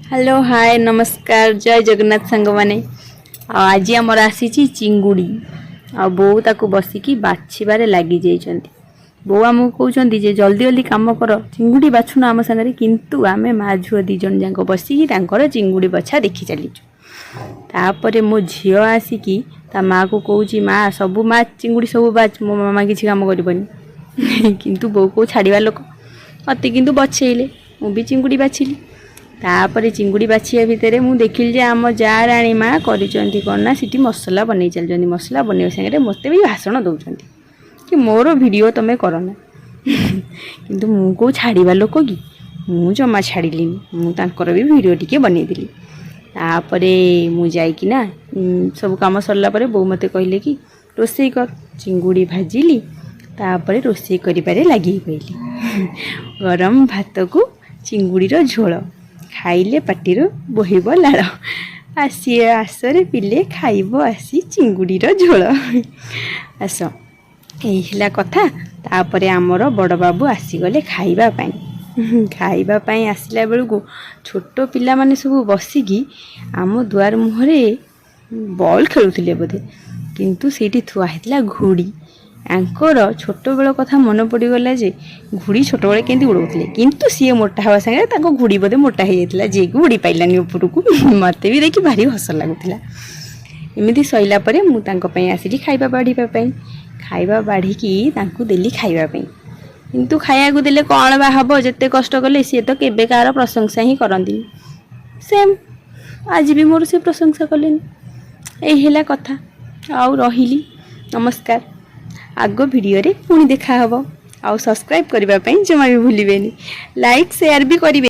Hello hi नमस्कार जय जगन्नाथ सांग मैंने आज आमर आसी चिंगुड़ी आ बो ताकू बसिकी बाछिबारे लगी जाइछन्ती। बो आमको कहते जे जल्दी जल्दी काम कर चिंगुड़ी बाछुन आम सागर किंतु आमे माँ झुआ दी जन जाक बसिकी तांकर चिंगुड़ी बछा देखी चलीचु। तापर मो झील आसिकी ता माँ को कहूँ माँ सबू माँ चिंगुड़ी सब बाछ मो मामा किसी काम करनी किंतु बो को छाड़ा लोक मत किंतु बछेले मु भी चिंगुड़ी बाछिली। तापर चिंगुड़ी बाछिया भितर मुझे देखिली जे आम जा राणी माँ करिसेंती कौन ना सीटी मसला बन चलती मसला बनवा सागर मत भी भाषण दौरान कि मोर वीडियो तुम्हें करना किंतु मु को छाड़ा लोक कि मु जमा छाड़िली मुझे भी वीडियो टी बनईली। तापर मुझाइना सब कम सरला बो मत कहले कि रोसई कर चिंगुड़ी भाजिली तापर रोसई कर लगी पड़ी गरम भात को चिंगुड़ीर झोल खाइले पाटिर बोहिब लाड़ आसी आसरे पिले खाइब आसी चिंगुड़ीर झोल आस यही कथा। तापर आमर बड़ बाबू आसीगले खाइबापाई आसला बेलू छोट पिला माने सब बसिकी आम दुआर मुहरे बॉल खेलुथिले बोधे किंतु सेठी थुआ हेतला घुड़ी आंकर छोट बेल कथा मन पड़गला जे घुड़ी छोट बेले केंती उड़ौले किंतु सी मोटा हवा सागे घुड़ी बोधे मोटा हो जाता जे उड़ी पाइलानी उपरकू मत भी देखी भारी हस लगुला। एमती सैला मुझे आसिली खाइबा बाढ़ीपाई खाइबा बाढ़ी देली खाइबापी किंतु खाया देले कौन बा हम जिते कष्ट कले सी तो केबे कार प्रशंसा ही करती सेम आज भी मोर से प्रशंसा कले यही कथा आउ रही नमस्कार आग वीडियो रे पुणी देखा हबो आउ सब्सक्राइब करबा पई जमा भी भूलिबेनी लाइक शेयर भी करिवे।